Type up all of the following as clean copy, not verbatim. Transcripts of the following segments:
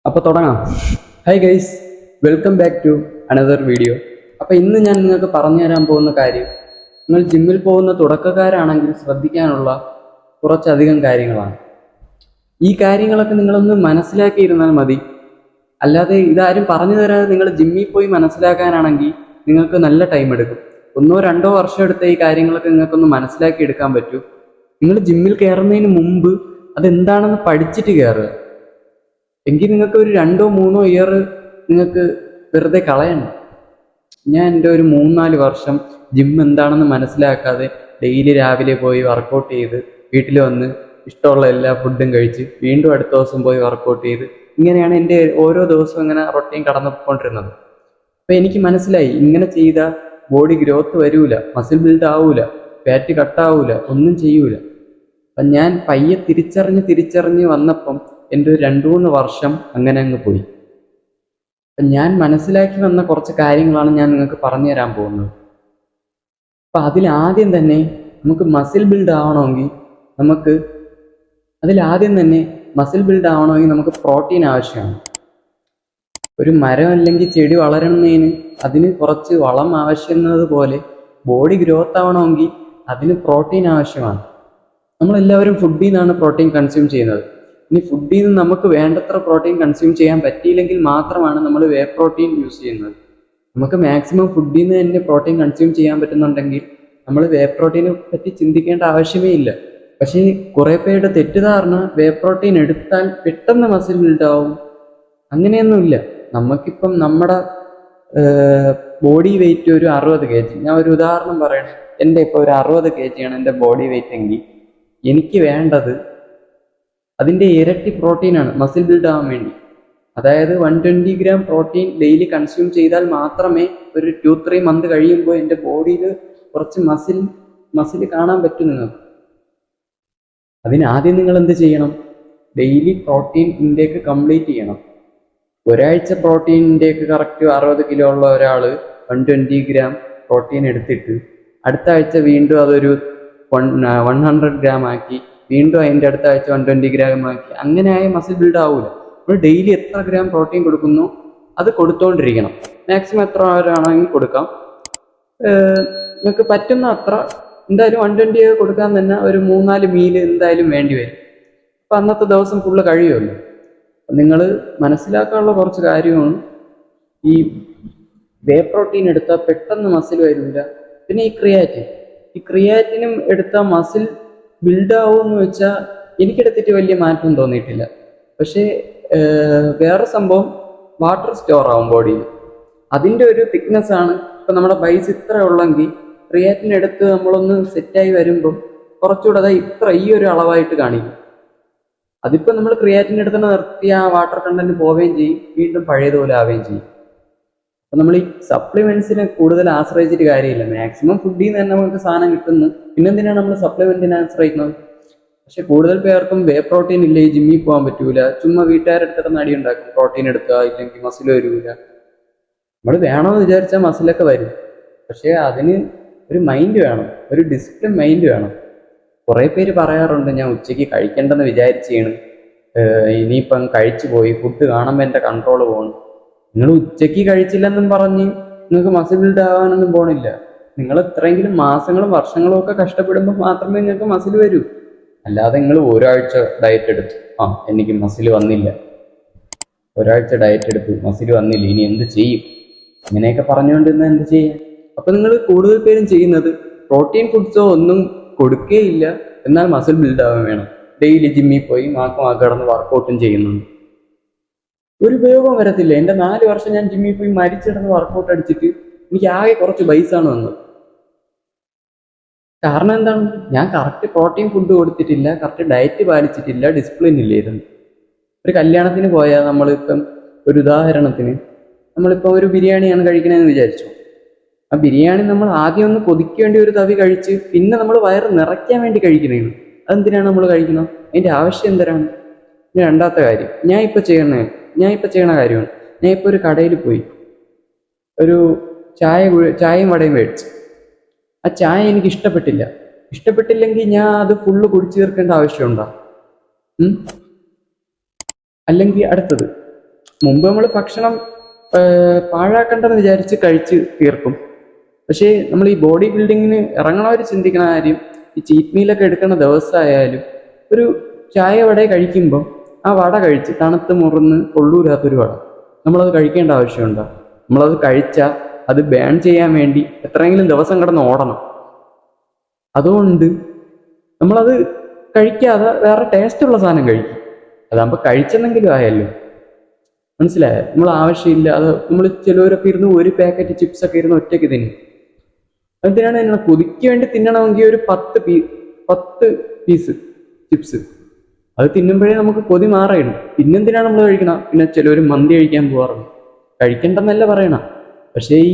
അപ്പോൾ തുടങ്ങാം. Hi guys, welcome back to another video. അപ്പോൾ ഇന്ന് ഞാൻ നിങ്ങൾക്ക് പറഞ്ഞു തരാൻ പോകുന്ന കാര്യം, നിങ്ങൾ ജിമ്മിൽ പോകുന്ന തുടക്കക്കാരാണെങ്കിൽ ശ്രദ്ധിക്കാനുള്ള കുറച്ചധികം കാര്യങ്ങളാണ്. ഈ കാര്യങ്ങളൊക്കെ നിങ്ങളൊന്ന് മനസ്സിലാക്കിയിരുന്നാൽ മതി. അല്ലാതെ ഇതാരും പറഞ്ഞു തരാതെ നിങ്ങൾ ജിമ്മിൽ പോയി മനസ്സിലാക്കാനാണെങ്കിൽ നിങ്ങൾക്ക് നല്ല ടൈം എടുക്കും. 1-2 വർഷം എടുത്ത ഈ കാര്യങ്ങളൊക്കെ നിങ്ങൾക്കൊന്ന് മനസ്സിലാക്കി എടുക്കാൻ പറ്റൂ. നിങ്ങൾ ജിമ്മിൽ കയറുന്നതിന് മുമ്പ് അതെന്താണെന്ന് പഠിച്ചിട്ട് കയറുക. എങ്കിൽ നിങ്ങൾക്ക് ഒരു 2-3 ഇയർ നിങ്ങൾക്ക് വെറുതെ കളയണം. ഞാൻ എൻ്റെ ഒരു 3-4 വർഷം ജിം എന്താണെന്ന് മനസ്സിലാക്കാതെ ഡെയിലി രാവിലെ പോയി വർക്കൗട്ട് ചെയ്ത് വീട്ടിൽ വന്ന് ഇഷ്ടമുള്ള എല്ലാ ഫുഡും കഴിച്ച് വീണ്ടും അടുത്ത ദിവസം പോയി വർക്കൗട്ട് ചെയ്ത് ഇങ്ങനെയാണ് എൻ്റെ ഓരോ ദിവസവും ഇങ്ങനെ റൊട്ടീൻ കടന്നു പോയിക്കൊണ്ടിരുന്നത്. അപ്പം എനിക്ക് മനസ്സിലായി, ഇങ്ങനെ ചെയ്താൽ ബോഡി ഗ്രോത്ത് വരൂല, മസിൽ ബിൽഡ് ആവൂല, ഫാറ്റ് കട്ടാവൂല, ഒന്നും ചെയ്യൂല. അപ്പം ഞാൻ പയ്യെ തിരിച്ചറിഞ്ഞ് വന്നപ്പം എൻ്റെ ഒരു 2-3 വർഷം അങ്ങനെ അങ്ങ് പോയി. അപ്പം ഞാൻ മനസ്സിലാക്കി വന്ന കുറച്ച് കാര്യങ്ങളാണ് ഞാൻ നിങ്ങൾക്ക് പറഞ്ഞു തരാൻ പോകുന്നത്. അപ്പം അതിലാദ്യം തന്നെ നമുക്ക് മസിൽ ബിൽഡ് ആവണമെങ്കിൽ നമുക്ക് പ്രോട്ടീൻ ആവശ്യമാണ്. ഒരു മരം അല്ലെങ്കിൽ ചെടി വളരണതിന് അതിന് കുറച്ച് വളം ആവശ്യമെന്നത് പോലെ ബോഡി ഗ്രോത്ത് ആവണമെങ്കിൽ അതിന് പ്രോട്ടീൻ ആവശ്യമാണ്. നമ്മളെല്ലാവരും ഫുഡിൽ നിന്നാണ് പ്രോട്ടീൻ കൺസ്യൂം ചെയ്യുന്നത്. ഇനി ഫുഡിൽ നിന്ന് നമുക്ക് വേണ്ടത്ര പ്രോട്ടീൻ കൺസ്യൂം ചെയ്യാൻ പറ്റിയില്ലെങ്കിൽ മാത്രമാണ് നമ്മൾ വേ പ്രോട്ടീൻ യൂസ് ചെയ്യുന്നത്. നമുക്ക് മാക്സിമം ഫുഡിൽ നിന്ന് തന്നെ പ്രോട്ടീൻ കൺസ്യൂം ചെയ്യാൻ പറ്റുന്നുണ്ടെങ്കിൽ നമ്മൾ വേ പ്രോട്ടീനെ പറ്റി ചിന്തിക്കേണ്ട ആവശ്യമേ ഇല്ല. പക്ഷേ കുറേ പേരുടെ തെറ്റിദ്ധാരണ വേ പ്രോട്ടീൻ എടുത്താൽ പെട്ടെന്ന് മസിൽ ബിൽഡാവും. അങ്ങനെയൊന്നുമില്ല. നമുക്കിപ്പം നമ്മുടെ ബോഡി വെയിറ്റ് ഒരു 60 kg, ഞാൻ ഒരു ഉദാഹരണം പറയണേ, എൻ്റെ ഇപ്പോൾ ഒരു 60 kg ആണ് എൻ്റെ ബോഡി വെയിറ്റ് എങ്കിൽ എനിക്ക് വേണ്ടത് അതിൻ്റെ ഇരട്ടി പ്രോട്ടീനാണ് മസിൽ ബിൽഡ് ആവാൻ വേണ്ടി. അതായത് 120 gram പ്രോട്ടീൻ ഡെയിലി കൺസ്യൂം ചെയ്താൽ മാത്രമേ ഒരു 2-3 month കഴിയുമ്പോൾ എൻ്റെ ബോഡിയിൽ കുറച്ച് മസിൽ കാണാൻ പറ്റും നിങ്ങൾക്ക്. അതിനാദ്യം നിങ്ങൾ എന്ത് ചെയ്യണം? ഡെയിലി പ്രോട്ടീൻ ഇൻടേക്ക് കംപ്ലീറ്റ് ചെയ്യണം. ഒരാഴ്ച പ്രോട്ടീൻ ഇൻടേക്ക് കറക്റ്റ് 60 kg ഉള്ള ഒരാൾ 120 gram പ്രോട്ടീൻ എടുത്തിട്ട് അടുത്ത ആഴ്ച വീണ്ടും അതൊരു 100 gram ആക്കി, വീണ്ടും അതിൻ്റെ അടുത്ത ആഴ്ച 120 gram ആക്കി, അങ്ങനെ ആയ മസിൽ ബിൽഡ് ആവൂല. നമ്മൾ ഡെയിലി എത്ര ഗ്രാം പ്രോട്ടീൻ കൊടുക്കുന്നു അത് കൊടുത്തോണ്ടിരിക്കണം. മാക്സിമം എത്ര ആണെങ്കിൽ കൊടുക്കാം. നിങ്ങൾക്ക് പറ്റുന്ന അത്ര എന്തായാലും 120 കൊടുക്കാൻ തന്നെ ഒരു 3-4 മീല് എന്തായാലും വേണ്ടി വരും. അപ്പം അന്നത്തെ ദിവസം ഫുള്ള് കഴിയുമല്ലോ. നിങ്ങൾ മനസ്സിലാക്കാനുള്ള കുറച്ച് കാര്യമാണ്, ഈ വേ പ്രോട്ടീൻ എടുത്താൽ പെട്ടെന്ന് മസിൽ വരില്ല. പിന്നെ ഈ ക്രിയാറ്റിനും എടുത്താൽ മസിൽ ബിൽഡ് ആവുമെന്ന് വെച്ചാൽ എനിക്കെടുത്തിട്ട് വലിയ മാറ്റം തോന്നിയിട്ടില്ല. പക്ഷേ വേറെ സംഭവം, വാട്ടർ സ്റ്റോർ ആവും ബോഡിയിൽ. അതിൻ്റെ ഒരു തിക്നെസ് ആണ്. ഇപ്പം നമ്മുടെ ബൈസ് ഇത്ര ഉള്ളെങ്കിൽ ക്രിയാറ്റിൻ എടുത്ത് നമ്മളൊന്ന് സെറ്റായി വരുമ്പം കുറച്ചുകൂടെ അതായത് ഈ ഒരു അളവായിട്ട് കാണിക്കും. അതിപ്പോൾ നമ്മൾ ക്രിയാറ്റിൻ എടുത്ത് നിർത്തി ആ വാട്ടർ കണ്ടന്റ് പോവുകയും ചെയ്യും, വീണ്ടും പഴയതുപോലെ ആവുകയും ചെയ്യും. അപ്പം നമ്മൾ ഈ സപ്ലിമെന്റ്സിനെ കൂടുതൽ ആശ്രയിച്ചിട്ട് കാര്യമില്ല. മാക്സിമം ഫുഡിൽ നിന്ന് തന്നെ നമുക്ക് സാധനം കിട്ടുന്നു. പിന്നെന്തിനാണ് നമ്മൾ സപ്ലിമെന്റിനെ ആശ്രയിക്കുന്നത്? പക്ഷെ കൂടുതൽ പേർക്കും വേ പ്രോട്ടീൻ ഇല്ലേ, ജിമ്മിൽ പോകാൻ പറ്റൂല, ചുമ്മാ വീട്ടുകാരെടുത്തിട്ട് നടി ഉണ്ടാക്കും, പ്രോട്ടീൻ എടുക്കുക ഇല്ലെങ്കിൽ മസിൽ വരൂല. നമ്മൾ വേണമെന്ന് വിചാരിച്ചാൽ മസിലൊക്കെ വരും. പക്ഷേ അതിന് ഒരു മൈൻഡ് വേണം, ഒരു ഡിസിപ്ലിൻ മൈൻഡ് വേണം. കുറേ പേര് പറയാറുണ്ട്, ഞാൻ ഉച്ചയ്ക്ക് കഴിക്കേണ്ടെന്ന് വിചാരിച്ചാണ്, ഇനിയിപ്പം കഴിച്ചു പോയി, ഫുഡ് കാണുമ്പോൾ എൻ്റെ കൺട്രോൾ പോകണം. നിങ്ങൾ ഉച്ചയ്ക്ക് കഴിച്ചില്ലെന്നും പറഞ്ഞ് നിങ്ങൾക്ക് മസിൽ ബിൽഡ് ആവാനൊന്നും പോണില്ല. നിങ്ങൾ എത്രയെങ്കിലും മാസങ്ങളും വർഷങ്ങളും ഒക്കെ കഷ്ടപ്പെടുമ്പോൾ മാത്രമേ നിങ്ങൾക്ക് മസിൽ വരൂ. അല്ലാതെ നിങ്ങൾ ഒരാഴ്ച ഡയറ്റ് എടുത്തു, എനിക്ക് മസിൽ വന്നില്ല, ഒരാഴ്ച ഡയറ്റ് എടുത്തു മസിൽ വന്നില്ല, ഇനി എന്ത് ചെയ്യും, ഇങ്ങനെയൊക്കെ പറഞ്ഞുകൊണ്ടിരുന്ന എന്ത് ചെയ്യാം? അപ്പം നിങ്ങൾ കൂടുതൽ പേരും ചെയ്യുന്നത് പ്രോട്ടീൻ ഫുഡ്സോ ഒന്നും കൊടുക്കേയില്ല, എന്നാൽ മസിൽ ബിൽഡ് ആവാൻ വേണം. ഡെയിലി ജിമ്മിൽ പോയി മാക്ക് കിടന്ന് വർക്കൗട്ടും ചെയ്യുന്നുണ്ട്. ഒരു ഉപയോഗം വരത്തില്ല. എൻ്റെ 4 വർഷം ഞാൻ ജിമ്മിൽ പോയി മരിച്ചിടന്ന് വർക്കൗട്ട് അടിച്ചിട്ട് എനിക്ക് ആകെ കുറച്ച് ബൈസാണ് വന്നത്. കാരണം എന്താണ്? ഞാൻ കറക്റ്റ് പ്രോട്ടീൻ ഫുഡ് കൊടുത്തിട്ടില്ല, കറക്റ്റ് ഡയറ്റ് പാലിച്ചിട്ടില്ല, ഡിസിപ്ലിൻ ഇല്ലായിരുന്നു. ഒരു കല്യാണത്തിന് പോയാൽ നമ്മളിപ്പം ഒരു ഉദാഹരണത്തിന് നമ്മളിപ്പോൾ ഒരു ബിരിയാണിയാണ് കഴിക്കണമെന്ന് വിചാരിച്ചു. ആ ബിരിയാണി നമ്മൾ ആദ്യം ഒന്ന് കൊതിക്കേണ്ടി ഒരു തവി കഴിച്ച് പിന്നെ നമ്മൾ വയറ് നിറയ്ക്കാൻ വേണ്ടി കഴിക്കണേന്ന്. അതെന്തിനാണ് നമ്മൾ കഴിക്കണം? അതിൻ്റെ ആവശ്യം എന്തരാണ്? ഇനി രണ്ടാമത്തെ കാര്യം, ഞാൻ ഇപ്പോൾ ചെയ്യണ കാര്യമാണ്. ഞാൻ ഇപ്പോൾ ഒരു കടയിൽ പോയി ഒരു ചായയും വടയും മേടിച്ചു. ആ ചായ എനിക്ക് ഇഷ്ടപ്പെട്ടില്ലെങ്കിൽ ഞാൻ അത് ഫുള്ള് കുടിച്ചു തീർക്കേണ്ട ആവശ്യമുണ്ടോ? അല്ലെങ്കിൽ അടുത്തത്, മുമ്പ് നമ്മൾ ഭക്ഷണം പാഴാക്കണ്ടെന്ന് വിചാരിച്ച് കഴിച്ച് തീർക്കും. പക്ഷേ നമ്മൾ ഈ ബോഡി ബിൽഡിങ്ങിന് ഇറങ്ങണവർ ചിന്തിക്കണ കാര്യം, ഈ ചീറ്റ് മീലൊക്കെ എടുക്കുന്ന ദിവസമായാലും ഒരു ചായ വട കഴിക്കുമ്പം ആ വട കഴിച്ച് തണുത്ത് മുറിന്ന് കൊള്ളൂരാത്തൊരു വട നമ്മളത് കഴിക്കേണ്ട ആവശ്യമുണ്ടോ? നമ്മളത് കഴിച്ചാൽ അത് ബാൻ ചെയ്യാൻ വേണ്ടി എത്രയെങ്കിലും ദിവസം കിടന്ന് ഓടണം. അതുകൊണ്ട് നമ്മളത് കഴിക്കാതെ വേറെ ടേസ്റ്റുള്ള സാധനം കഴിക്കും. അതാകുമ്പോൾ കഴിച്ചെന്നെങ്കിലും ആയല്ലോ. മനസ്സിലായോ? നമ്മൾ ആവശ്യമില്ല അത് നമ്മൾ ചിലവരൊക്കെ ഇരുന്ന് ഒരു പാക്കറ്റ് ചിപ്സ് ഒക്കെ ഇരുന്ന് ഒറ്റയ്ക്ക് തിന്നും. എന്തിനാണ് നിങ്ങൾ കൊതിക്ക് വേണ്ടി തിന്നണമെങ്കിൽ ഒരു 10 പീസ് ചിപ്സ് അത് തിന്നുമ്പോഴേ നമുക്ക് കൊതി മാറിയിടും. പിന്നെന്തിനാണ് നമ്മൾ കഴിക്കണം? പിന്നെ ചിലവർ മന്തി കഴിക്കാൻ പോകാറുണ്ട്. കഴിക്കണ്ടെന്നല്ല പറയണം, പക്ഷേ ഈ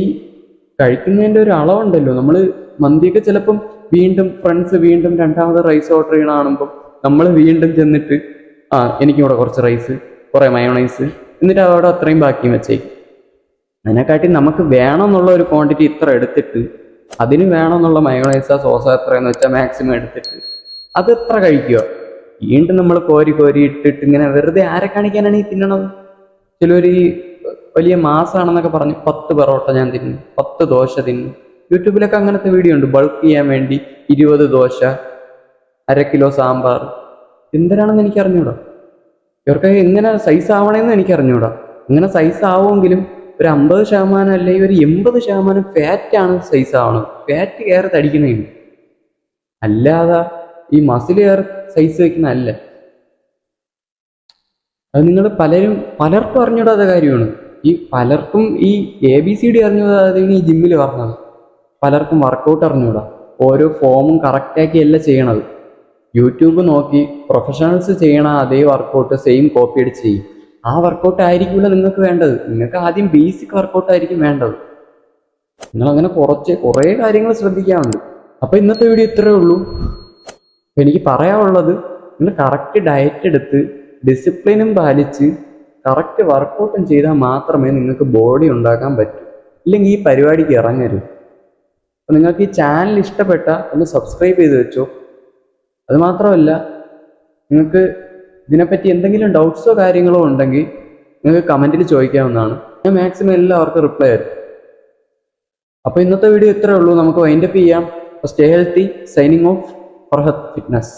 കഴിക്കുന്നതിൻ്റെ ഒരു അളവുണ്ടല്ലോ. നമ്മൾ മന്തിയൊക്കെ ചിലപ്പം വീണ്ടും ഫ്രണ്ട്സ് വീണ്ടും രണ്ടാമത് റൈസ് ഓർഡർ ചെയ്യണ കാണുമ്പോൾ നമ്മൾ വീണ്ടും ചെന്നിട്ട് എനിക്കിവിടെ കുറച്ച് റൈസ്, കുറേ മയോണൈസ്, എന്നിട്ട് അവിടെ അത്രയും ബാക്കിയും വെച്ചേക്കും. അതിനെക്കാട്ടി നമുക്ക് വേണമെന്നുള്ള ഒരു ക്വാണ്ടിറ്റി ഇത്ര എടുത്തിട്ട് അതിന് വേണമെന്നുള്ള മയോണൈസ സോസ എത്രയെന്ന് വെച്ചാൽ മാക്സിമം എടുത്തിട്ട് അത് എത്ര കഴിക്കുക. വീണ്ടും നമ്മൾ കോരി കോരി ഇട്ടിട്ട് ഇങ്ങനെ വെറുതെ ആരെ കാണിക്കാനാണ് ഈ തിന്നണത്? ചിലർ ഈ വലിയ മാസമാണെന്നൊക്കെ പറഞ്ഞ് 10 പൊറോട്ട ഞാൻ തിന്നു, 10 ദോശ തിന്നു. യൂട്യൂബിലൊക്കെ അങ്ങനത്തെ വീഡിയോ ഉണ്ട്. ബൾക്ക് ചെയ്യാൻ വേണ്ടി 20 ദോശ, 1/2 കിലോ സാമ്പാർ. എന്തിനാണെന്ന് എനിക്ക് അറിഞ്ഞൂടാ. ഇവർക്കൊക്കെ എങ്ങനെ സൈസ് ആവണമെന്ന് എനിക്ക് അറിഞ്ഞൂടാ. ഇങ്ങനെ സൈസ് ആവുമെങ്കിലും ഒരു 50% അല്ലെങ്കിൽ ഒരു 80% ഫാറ്റാണ് സൈസ് ആവണത്. ഫാറ്റ് കയറി തടിക്കണേന്, അല്ലാതെ ഈ മസിൽ കയറി സൈസ് വെക്കുന്നതല്ല. അത് നിങ്ങൾ പലർക്കും അറിഞ്ഞൂടാത്ത കാര്യമാണ്. ഈ പലർക്കും ഈ ABCD അറിഞ്ഞൂടാതെ ഈ ജിമ്മിൽ പറഞ്ഞത്. പലർക്കും വർക്കൗട്ട് അറിഞ്ഞൂടാ. ഓരോ ഫോമും കറക്റ്റാക്കിയല്ല ചെയ്യണത്. യൂട്യൂബ് നോക്കി പ്രൊഫഷണൽസ് ചെയ്യണ അതേ വർക്കൗട്ട് സെയിം കോപ്പി അടിച്ച് ചെയ്യും. ആ വർക്കൗട്ട് ആയിരിക്കില്ല നിങ്ങൾക്ക് വേണ്ടത്. നിങ്ങൾക്ക് ആദ്യം ബേസിക് വർക്കൗട്ട് ആയിരിക്കും വേണ്ടത്. നിങ്ങളങ്ങനെ കുറേ കാര്യങ്ങൾ ശ്രദ്ധിക്കാറുണ്ട്. അപ്പോൾ ഇന്നത്തെ വീഡിയോ ഇത്രയേ ഉള്ളൂ. അപ്പോൾ എനിക്ക് പറയാനുള്ളത്, നിങ്ങൾ കറക്റ്റ് ഡയറ്റ് എടുത്ത് ഡിസിപ്ലിനും പാലിച്ച് കറക്റ്റ് വർക്കൗട്ടും ചെയ്താൽ മാത്രമേ നിങ്ങൾക്ക് ബോഡി ഉണ്ടാക്കാൻ പറ്റൂ. ഇല്ലെങ്കിൽ ഈ പരിപാടിക്ക് ഇറങ്ങരുത്. അപ്പോൾ നിങ്ങൾക്ക് ഈ ചാനൽ ഇഷ്ടപ്പെട്ട ഒന്ന് സബ്സ്ക്രൈബ് ചെയ്ത് വെച്ചോ. അതുമാത്രമല്ല, നിങ്ങൾക്ക് ഇതിനെപ്പറ്റി എന്തെങ്കിലും ഡൗട്ട്സോ കാര്യങ്ങളോ ഉണ്ടെങ്കിൽ നിങ്ങൾക്ക് കമൻറ്റിൽ ചോദിക്കാവുന്നതാണ്. ഞാൻ മാക്സിമം എല്ലാവർക്കും റിപ്ലൈ തരും. അപ്പോൾ ഇന്നത്തെ വീഡിയോ ഇത്രയേ ഉള്ളൂ. നമുക്ക് വൈൻഡപ്പ് ചെയ്യാം. Stay healthy. Signing off Farhath fitness.